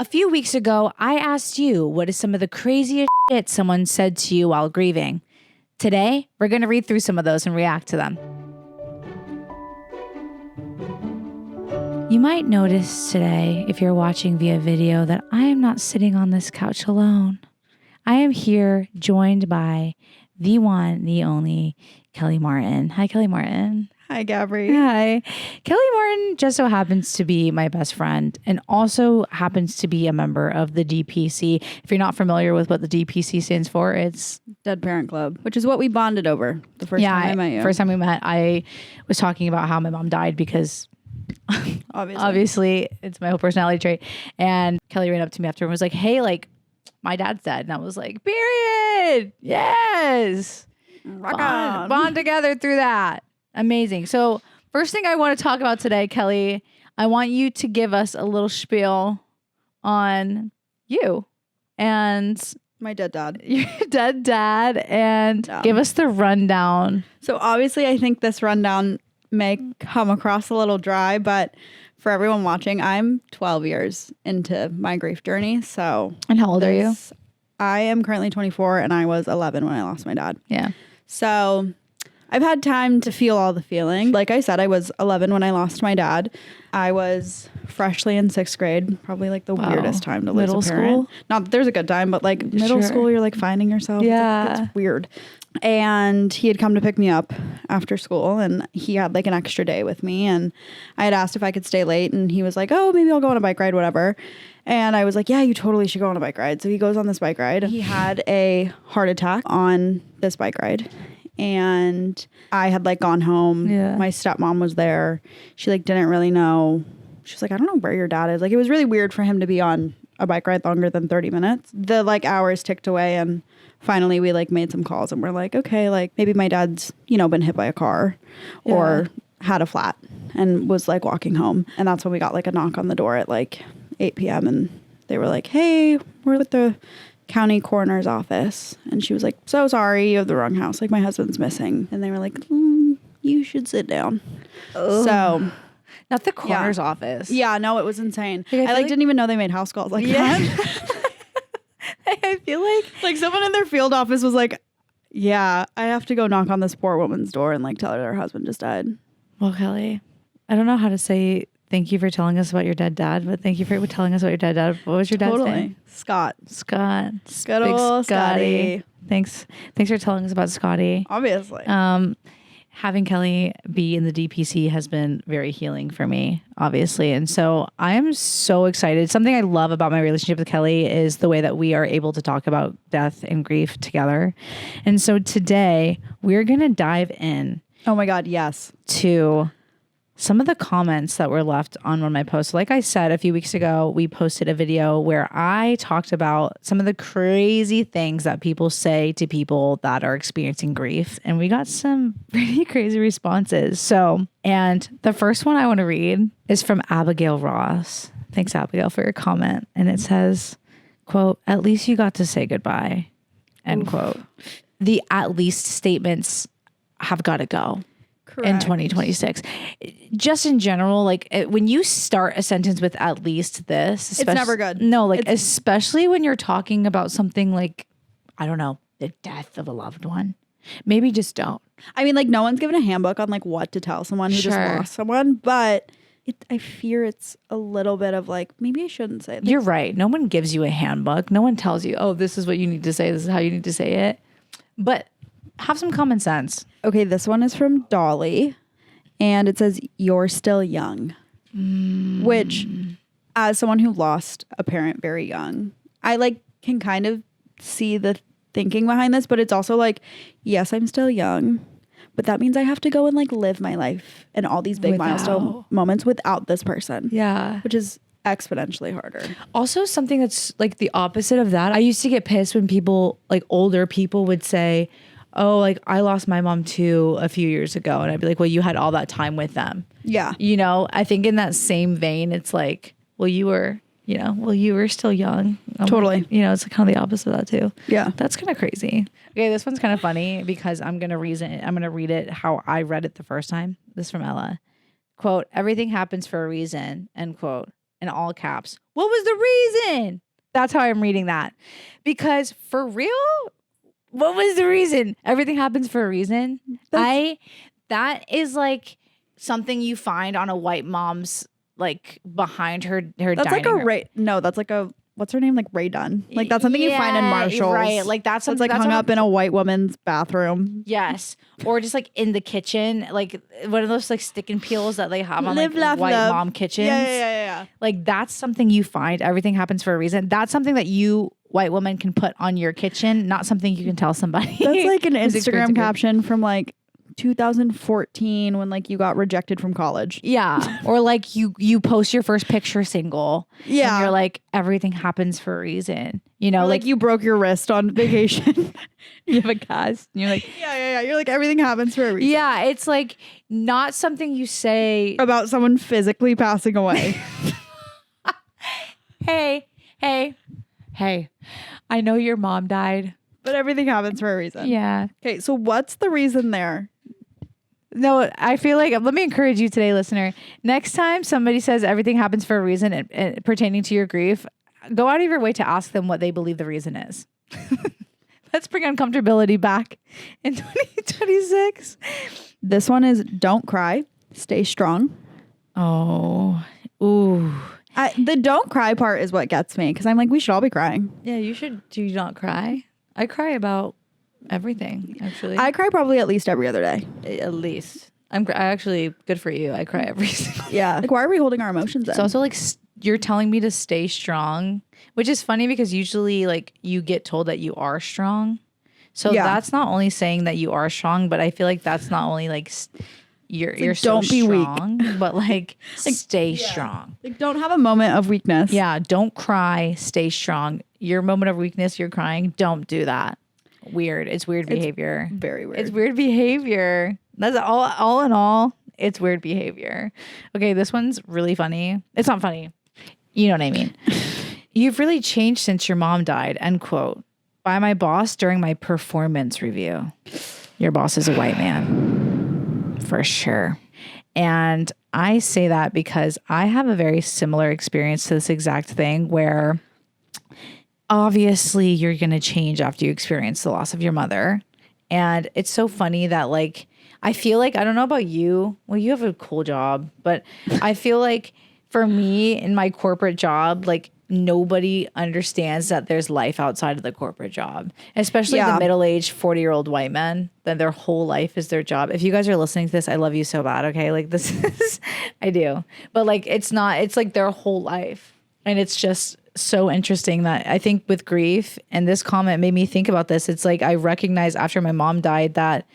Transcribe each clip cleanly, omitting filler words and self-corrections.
A few weeks ago, I asked you, what is some of the craziest shit someone said to you while grieving? Today, we're going to read through some of those and react to them. You might notice today, if you're watching via video, that I am not sitting on this couch alone. I am here joined by the one, the only, Kelli Martin. Hi, Kelli Martin. Hi, Gabri. Hi. Kelli Martin just so happens to be my best friend and also happens to be a member of the DPC. If you're not familiar with what the DPC stands for, it's Dead Parent Club, which is what we bonded over the first time I met you. First time we met, I was talking about how my mom died because obviously it's my whole personality trait. And Kelli ran up to me after and was like, hey, like, my dad's dead. And I was like, period. Yes. Rock on. Bond together through that. Amazing. So first thing I want to talk about today, Kelli, I want you to give us a little spiel on you and my dead dad. Your dead dad and give us the rundown. So obviously I think this rundown may come across a little dry, but for everyone watching, I'm 12 years into my grief journey. So, and how old are you? I am currently 24 and I was 11 when I lost my dad. Yeah. So I've had time to feel all the feelings. Like I said, I was 11 when I lost my dad. I was freshly in 6th grade, probably like the weirdest time to lose a parent. Middle school? Not that there's a good time, but like middle school, you're like finding yourself. Yeah. It's weird. And he had come to pick me up after school and he had like an extra day with me. And I had asked if I could stay late and he was like, oh, maybe I'll go on a bike ride, whatever. And I was like, yeah, you totally should go on a bike ride. So he goes on this bike ride. He had a heart attack on this bike ride. And I had like gone home. Yeah. My stepmom was there. She like didn't really know. She was like, I don't know where your dad is. Like it was really weird for him to be on a bike ride longer than 30 minutes. The like hours ticked away and finally we like made some calls and we're like, okay, like maybe my dad's, you know, been hit by a car or had a flat and was like walking home. And that's when we got like a knock on the door at like 8 p.m. and they were like, hey, we're with the county coroner's office. And she was like, so sorry, you have the wrong house. Like my husband's missing. And they were like, you should sit down. Ugh. So not the coroner's office. Yeah, no, it was insane. I like didn't even know they made house calls like that. I feel like someone in their field office was like, yeah, I have to go knock on this poor woman's door and like tell her husband just died. Well, Kelli, I don't know how to say thank you for telling us about your dead dad, but thank you for telling us about your dead dad. What was your dad's name? Scott. Good old Scotty. Thanks for telling us about Scotty. Obviously. Having Kelli be in the DPC has been very healing for me, obviously. And so I am so excited. Something I love about my relationship with Kelli is the way that we are able to talk about death and grief together. And so today we're going to dive in. Oh my God, yes. To some of the comments that were left on one of my posts. Like I said, a few weeks ago, we posted a video where I talked about some of the crazy things that people say to people that are experiencing grief. And we got some pretty crazy responses. So, and the first one I want to read is from Abigail Ross. Thanks, Abigail, for your comment. And it says, quote, at least you got to say goodbye, end quote. The at least statements have got to go. Correct. In 2026. Just in general, like when you start a sentence with at least this, it's never good. No, like especially when you're talking about something like, I don't know, the death of a loved one. Maybe just don't. I mean, like no one's given a handbook on like what to tell someone who just lost someone, but I fear it's a little bit of like, maybe I shouldn't say that. You're right. No one gives you a handbook. No one tells you, oh, this is what you need to say. This is how you need to say it. But have some common sense. Okay, this one is from Dolly, and it says, you're still young. Which, as someone who lost a parent very young, I like can kind of see the thinking behind this, but it's also like, yes, I'm still young, but that means I have to go and like live my life and all these big milestone moments without this person. Yeah. Which is exponentially harder. Also something that's like the opposite of that. I used to get pissed when people, like older people would say, oh, like I lost my mom too a few years ago. And I'd be like, well, you had all that time with them. Yeah. You know, I think in that same vein, it's like, well, you were still young. Totally. You know, it's kind of the opposite of that too. Yeah. That's kind of crazy. Okay. This one's kind of funny because I'm going to read it how I read it the first time. This is from Ella. Quote, everything happens for a reason, end quote. in all caps. What was the reason? That's how I'm reading that. Because for real, what was the reason? Everything happens for a reason. That is like something you find on a white mom's like behind her That's like dining room. that's like a what's her name? Like Ray Dunn. Like that's something you find in Marshalls. Right. Like that's something that's like hung up in a white woman's bathroom. Yes. Or just like in the kitchen, like one of those like stick and peels that they have on Live, like laugh, white love. mom kitchens. Yeah. Like that's something you find. Everything happens for a reason. That's something that you white woman can put on your kitchen, not something you can tell somebody. That's like an who's Instagram experiencing it. caption from like 2014 when like you got rejected from college. Yeah. Or like you post your first picture single. Yeah. And you're like, everything happens for a reason. You know, Or like you broke your wrist on vacation. you have a cast. And you're like, yeah. You're like, everything happens for a reason. yeah, it's like not something you say About someone physically passing away. hey, I know your mom died. But everything happens for a reason. Yeah. Okay, so what's the reason there? No, I feel like, let me encourage you today, listener. Next time somebody says everything happens for a reason pertaining to your grief, go out of your way to ask them what they believe the reason is. Let's bring uncomfortability back in 2026. This one is don't cry, stay strong. Oh, ooh. The don't cry part is what gets me because I'm like, we should all be crying. Yeah, you should. Do you not cry? I cry about everything, actually. I cry probably at least every other day. At least. I actually, good for you. I cry every single day. Yeah. Like, why are we holding our emotions in? It's also like you're telling me to stay strong, which is funny because usually like you get told that you are strong. So that's not only saying that you are strong, but I feel like that's not only like you're so don't be strong, weak. but like stay strong. Like, don't have a moment of weakness. Yeah, don't cry, stay strong. Your moment of weakness, you're crying, don't do that. Weird. It's weird behavior. Very weird. It's weird behavior. That's all in all, it's weird behavior. Okay, this one's really funny. It's not funny. You know what I mean. You've really changed since your mom died, end quote. By my boss during my performance review. Your boss is a white man. For sure. And I say that because I have a very similar experience to this exact thing where obviously you're going to change after you experience the loss of your mother. And it's so funny that like, I feel like, I don't know about you. Well, you have a cool job, but I feel like for me in my corporate job, like nobody understands that there's life outside of the corporate job, especially the middle-aged 40-year-old white men that their whole life is their job. If you guys are listening to this, I love you so bad. Okay. Like this is, I do, but like, it's like their whole life. And it's just so interesting that I think with grief, and this comment made me think about this. It's like, I recognized after my mom died that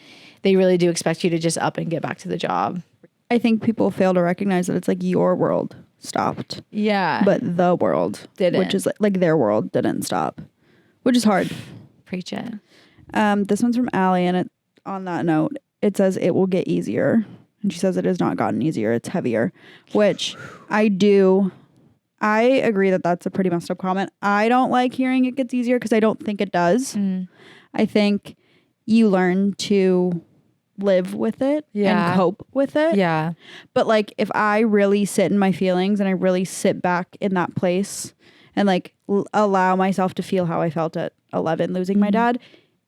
they really do expect you to just up and get back to the job. I think people fail to recognize that it's like your world stopped. Yeah. But the world didn't. Which is like their world didn't stop, which is hard. Preach it. This one's from Allie, and on that note, it says it will get easier. And she says it has not gotten easier. It's heavier, which I agree that that's a pretty messed up comment. I don't like hearing it gets easier because I don't think it does. I think you learn to live with it and cope with it. Yeah. But like if I really sit in my feelings and I really sit back in that place and like allow myself to feel how I felt at 11 losing my dad,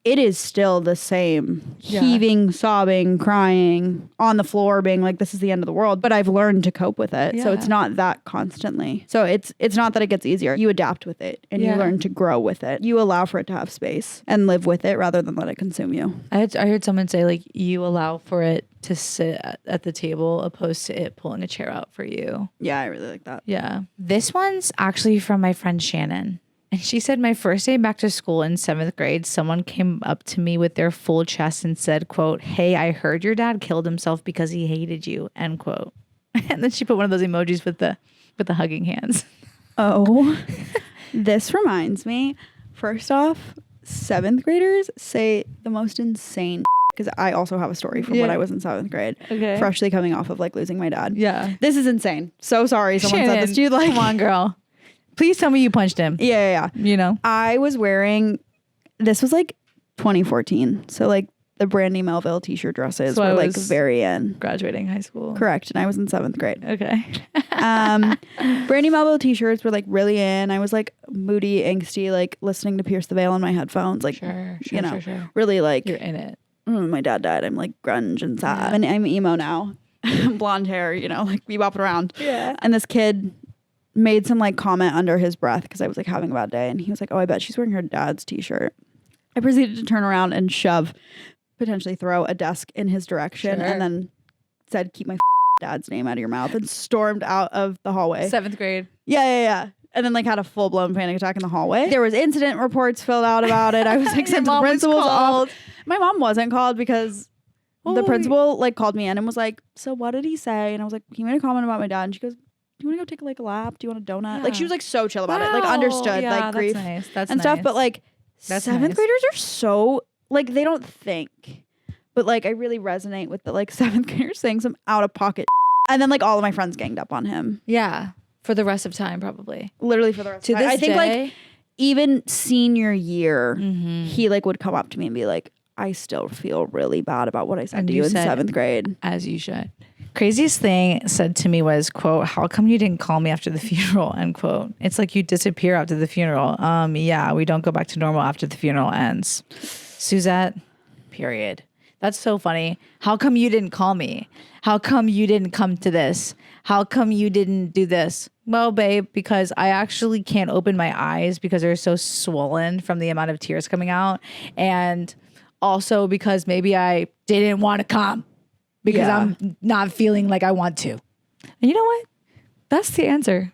it is still the same heaving, sobbing, crying on the floor, being like, this is the end of the world. But I've learned to cope with it. So it's not that constantly. So it's not that it gets easier. You adapt with it and you learn to grow with it. You allow for it to have space and live with it rather than let it consume you. I heard someone say like you allow for it to sit at the table opposed to it pulling a chair out for you. Yeah, I really like that. Yeah. This one's actually from my friend Shannon. And she said, my first day back to school in 7th grade, someone came up to me with their full chest and said, quote, hey, I heard your dad killed himself because he hated you, end quote. And then she put one of those emojis with the hugging hands. Oh, this reminds me, first off, 7th graders say the most insane because I also have a story from when I was in 7th grade. Okay. Freshly coming off of like losing my dad. Yeah. This is insane. So sorry someone said this to you. Like, come on, girl. Please tell me you punched him. Yeah. You know? I was wearing, this was like 2014. So like the Brandy Melville t-shirt dresses So were I like was very in. graduating high school. Correct. And I was in 7th grade. Okay. Brandy Melville t-shirts were like really in. I was like moody, angsty, like listening to Pierce the Veil on my headphones. Like, Sure. really like, You're in it. My dad died. I'm like grunge and sad. And I'm emo now. Blonde hair, like me bopping around. Yeah. And this kid made some like comment under his breath because I was like having a bad day. And he was like, oh, I bet she's wearing her dad's t-shirt. I proceeded to turn around and potentially throw a desk in his direction, and then said, keep my dad's name out of your mouth, and stormed out of the hallway. 7th grade. Yeah. And then like had a full-blown panic attack in the hallway. There was incident reports filled out about it. I was like sent to the principal's office. My mom wasn't called because the principal like called me in and was like, so what did he say? And I was like, he made a comment about my dad. And she goes, do you want to go take like a lap? Do you want a donut? Yeah. Like she was like so chill about it. Like understood like grief and stuff. But like 7th graders are so like they don't think. But like I really resonate with the like 7th graders saying some out of pocket and then like all of my friends ganged up on him. Yeah. For the rest of time, probably. Literally for the rest of time. I think like even senior year, he like would come up to me and be like, I still feel really bad about what I said to you in 7th grade. As you should. Craziest thing said to me was, quote, how come you didn't call me after the funeral, end quote. It's like you disappear after the funeral. Yeah, we don't go back to normal after the funeral ends. Suzette, period. That's so funny. How come you didn't call me? How come you didn't come to this? How come you didn't do this? Well, babe, because I actually can't open my eyes because they're so swollen from the amount of tears coming out. And also because maybe I didn't want to come because I'm not feeling like I want to. And you know what? That's the answer.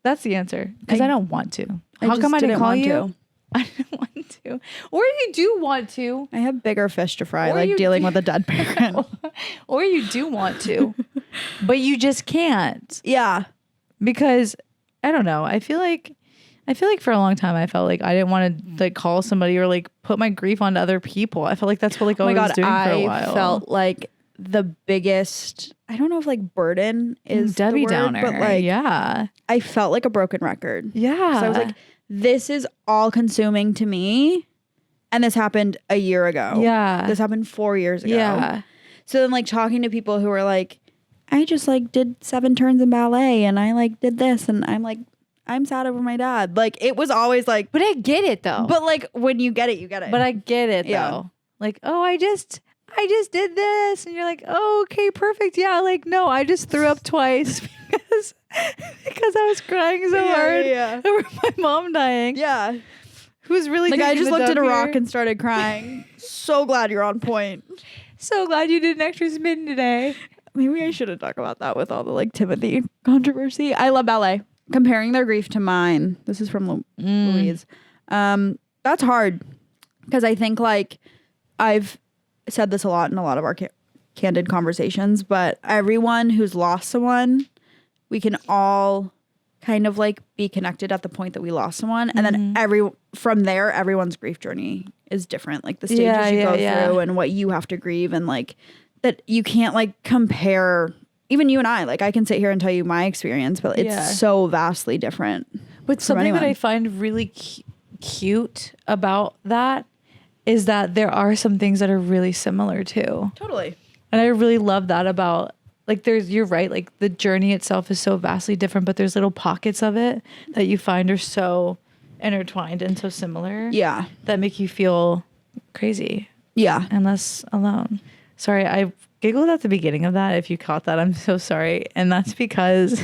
That's the answer. Because I don't want to. How come I didn't call you? I didn't want to. Or you do want to. I have bigger fish to fry, like dealing with a dead parent. Or you do want to, but you just can't. Yeah. Because I don't know. I feel like for a long time I felt like I didn't want to like call somebody or like put my grief onto other people. I felt like that's what like I was doing for a while. I felt like the biggest, I don't know if like burden is Debbie the word, Downer, but like yeah, I felt like a broken record. Yeah, so I was like, this is all consuming to me, and this happened a year ago. Yeah, this happened 4 years ago. Yeah. So then like talking to people who were like, I just like did 7 turns in ballet and I like did this and I'm like, I'm sad over my dad. Like it was always like, but I get it though. But like when you get it, you get it. But I get it though. Like, oh, I just did this. And you're like, oh, okay, perfect. Yeah. Like, no, I just threw up twice because I was crying so hard over my mom dying. Yeah. Who's really like, I just looked at a rock and started crying. So glad you're on point. So glad you did an extra spin today. Maybe I shouldn't talk about that with all the like Timothy controversy. I love ballet. Comparing their grief to mine. This is from Louise. That's hard because I think like I've said this a lot in a lot of our candid conversations, but everyone who's lost someone, we can all kind of like be connected at the point that we lost someone. And then from there, everyone's grief journey is different. Like the stages you go through and what you have to grieve, and like that you can't like compare. Even you and I, like I can sit here and tell you my experience, but it's so vastly different. But something that I find really cute about that is that there are some things that are really similar too. Totally. And I really love that about like you're right, like the journey itself is so vastly different, but there's little pockets of it that you find are so intertwined and so similar. Yeah. That make you feel crazy. Yeah. And less alone. Sorry, I giggled at the beginning of that. If you caught that, I'm so sorry. And that's because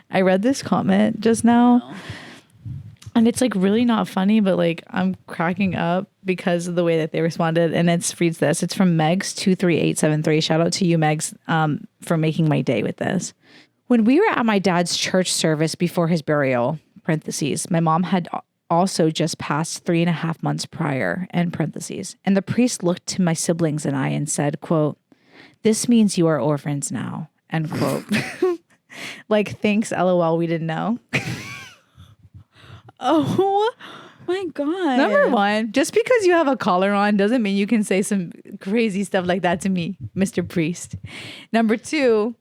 I read this comment just now. And it's like really not funny, but like I'm cracking up because of the way that they responded. And reads this. It's from Megs23873. Shout out to you, Megs, for making my day with this. When we were at my dad's church service before his burial, parentheses, my mom had also just passed 3.5 months prior, end parentheses. And the priest looked to my siblings and I and said, quote, "This means you are orphans now," end quote. Like, thanks, LOL, we didn't know. Oh my God. Number one, just because you have a collar on doesn't mean you can say some crazy stuff like that to me, Mr. Priest. Number two,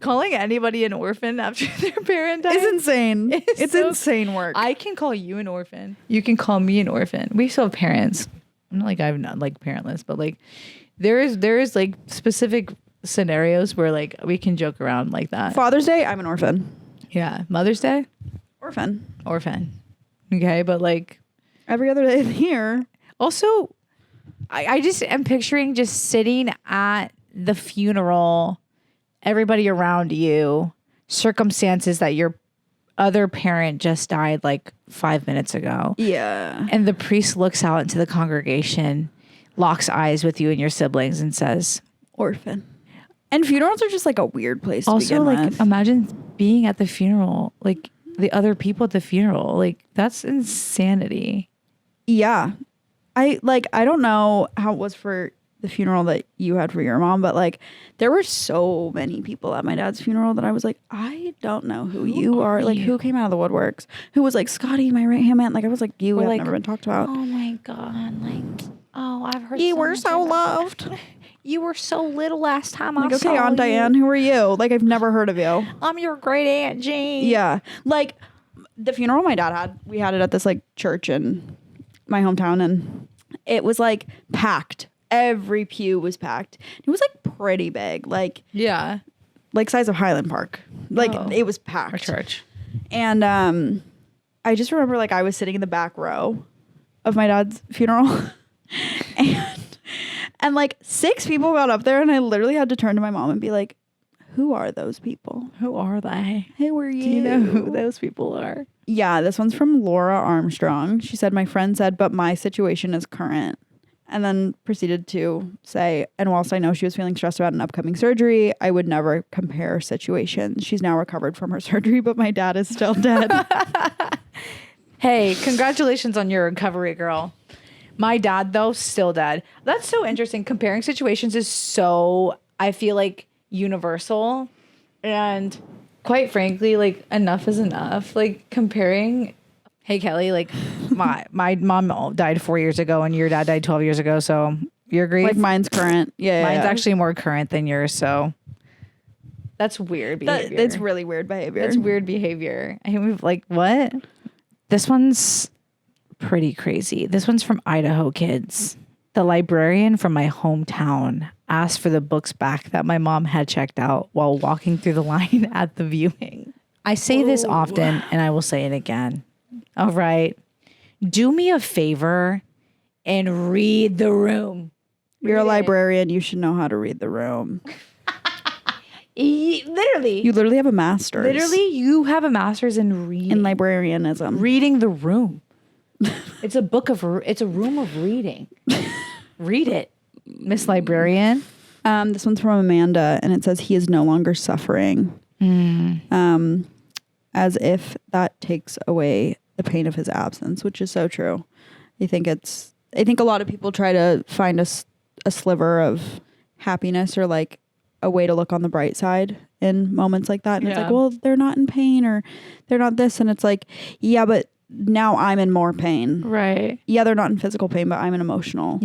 calling anybody an orphan after their parent died is insane. It's so insane work. I can call you an orphan. You can call me an orphan. We still have parents. I'm not like I'm not like parentless, but like there is like specific scenarios where like we can joke around like that. Father's Day, I'm an orphan. Yeah. Mother's Day, Orphan. Okay, but like Every other day of the year. also, I just am picturing just sitting at the funeral, everybody around you, circumstances that your other parent just died like 5 minutes ago. Yeah. And the priest looks out into the congregation, locks eyes with you and your siblings, and says, Orphan. And funerals are just like a weird place to also, begin like, with. imagine being at the funeral, like the other people at the funeral. Like, that's insanity. Yeah. I don't know how it was for the funeral that you had for your mom, but like there were so many people at my dad's funeral that I was like, I don't know who you are. Like, who came out of the woodworks? Who was like, Scotty, my right hand man? Like, I was like, you have like, never been talked about. Oh my God. Like, oh, I've heard You were so loved. You were so little last time I Like, saw okay, Aunt you. Diane, who are you? Like, I've never heard of you. I'm your great Aunt Jean. Yeah. Like, the funeral my dad had, we had it at this like church in my hometown, and it was like packed. Every pew was packed. It was like pretty big, like size of Highland Park. Like it was packed. Our church. And I just remember like I was sitting in the back row of my dad's funeral, and like 6 people got up there, and I literally had to turn to my mom and be like, who are those people? Who are they? Who are you? Do you know who those people are? Yeah, this one's from Laura Armstrong. She said, my friend said, but my situation is current. And then proceeded to say, and whilst I know she was feeling stressed about an upcoming surgery, I would never compare situations. She's now recovered from her surgery, but my dad is still dead. Hey, congratulations on your recovery, girl. My dad, though, still dead. That's so interesting. Comparing situations is so, I feel like, universal. And quite frankly, like, enough is enough. Like, comparing... Hey, Kelli, like my mom died 4 years ago and your dad died 12 years ago. So your grief. Like mine's current. Yeah. Mine's actually more current than yours. So that's weird behavior. It's really weird behavior. That's weird behavior. I mean, like, what? This one's pretty crazy. This one's from Idaho Kids. The librarian from my hometown asked for the books back that my mom had checked out while walking through the line at the viewing. I say this often and I will say it again. All right. Do me a favor and read the room. You're a librarian. You should know how to read the room. Literally. You literally have a master's. Literally, you have a master's in reading. In librarianism. Reading the room. It's a room of reading. Read it, Miss Librarian. This one's from Amanda, and it says he is no longer suffering. As if that takes away the pain of his absence, which is so true. I think a lot of people try to find a sliver of happiness or like a way to look on the bright side in moments like that. And it's like, well, they're not in pain or they're not this. And it's like, yeah, but now I'm in more pain. Right. Yeah, they're not in physical pain, but I'm in emotional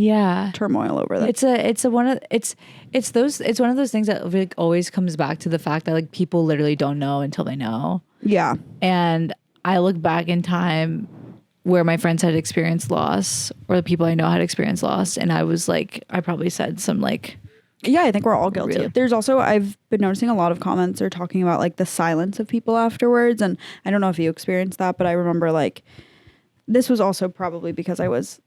turmoil over that. It's one of those things that like always comes back to the fact that like people literally don't know until they know. Yeah. And I look back in time where my friends had experienced loss or the people I know had experienced loss. And I was like, I probably said some like, yeah, I think we're all guilty. Really? There's also, I've been noticing a lot of comments are talking about like the silence of people afterwards. And I don't know if you experienced that, but I remember like, this was also probably because I was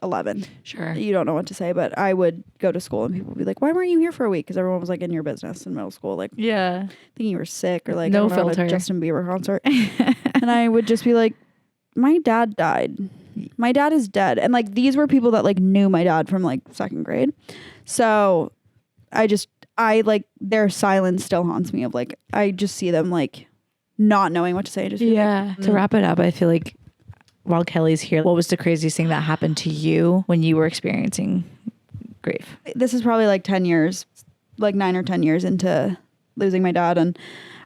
11. Sure. You don't know what to say, but I would go to school and people would be like, why weren't you here for a week? Because everyone was like in your business in middle school, like thinking you were sick or like no I don't know, filter. at a Justin Bieber concert. And I would just be like, my dad died. My dad is dead. And like these were people that like knew my dad from like 2nd grade. So I like their silence still haunts me of like I just see them like not knowing what to say. Just like, to wrap it up, I feel like while Kelli's here, what was the craziest thing that happened to you when you were experiencing grief? This is probably like 10 years, like 9 or 10 years into losing my dad. And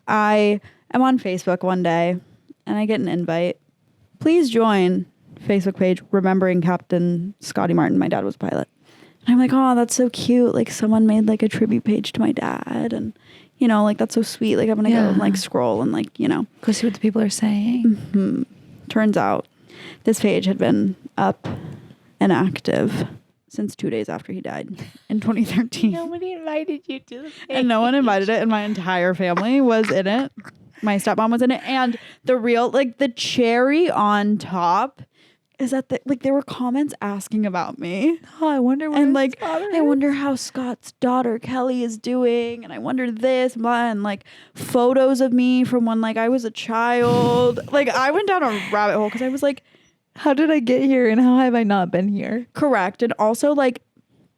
I am on Facebook one day and I get an invite. Please join Facebook page Remembering Captain Scotty Martin. My dad was a pilot. And I'm like, oh, that's so cute. Like someone made like a tribute page to my dad. And, you know, like that's so sweet. Like I'm going to go and like scroll and like, you know. Go see what the people are saying. Mm-hmm. Turns out this page had been up and active since 2 days after he died in 2013. Nobody invited you to the And no one invited it, and my entire family was in it. My stepmom was in it. And the real, like, the cherry on top is that, there were comments asking about me. Oh, I wonder what. And, like, I wonder how Scott's daughter, Kelli, is doing. And I wonder this, blah, and, like, photos of me from when, like, I was a child. Like, I went down a rabbit hole because I was like, how did I get here and how have I not been here? Correct. And also, like,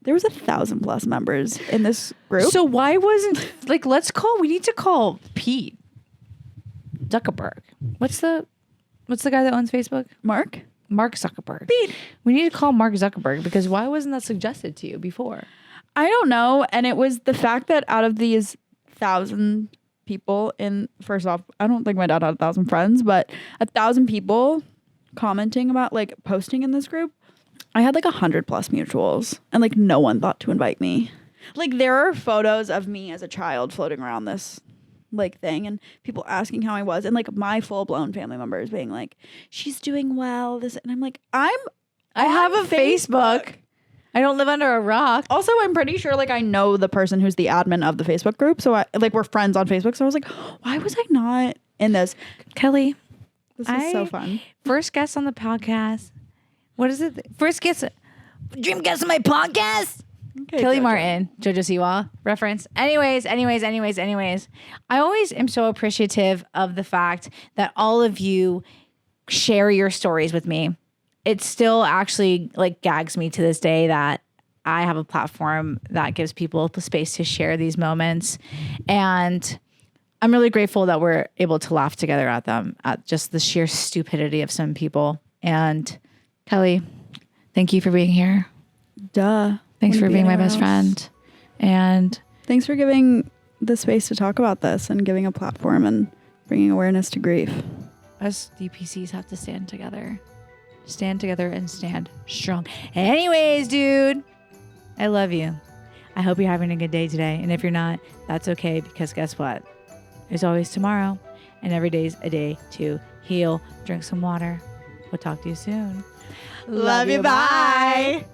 there was 1,000+ members in this group. So why wasn't, like, we need to call Pete Zuckerberg. What's the guy that owns Facebook? Mark Zuckerberg. Pete. We need to call Mark Zuckerberg, because why wasn't that suggested to you before? I don't know. And it was the fact that out of these 1,000 people first off, I don't think my dad had 1,000 friends, but 1,000 people commenting about, like, posting in this group, I had like 100+ mutuals, and like no one thought to invite me. Like, there are photos of me as a child floating around this like thing, and people asking how I was, and like my full-blown family members being like, she's doing well, this, and I'm like, I have a Facebook. I don't live under a rock. Also, I'm pretty sure, like, I know the person who's the admin of the Facebook group, so we're friends on Facebook. So I was like, why was I not in this? Kelli, this is so fun. First guest on the podcast. What is it? First guest, dream guest on my podcast. Okay, Kelli Jojo. Martin, Jojo Siwa reference. Anyways. I always am so appreciative of the fact that all of you share your stories with me. It still actually, like, gags me to this day that I have a platform that gives people the space to share these moments. And I'm really grateful that we're able to laugh together at them, at just the sheer stupidity of some people. And Kelli, thank you for being here. Duh. Thanks for Wouldn't be being my anywhere best else. friend. And Thanks for giving the space to talk about this and giving a platform and bringing awareness to grief. us DPCs have to stand together. Stand together and stand strong. Anyways, dude, I love you. I hope you're having a good day today. And if you're not, that's okay, because guess what? There's always tomorrow, and every day's a day to heal. Drink some water. We'll talk to you soon. Love you. Bye.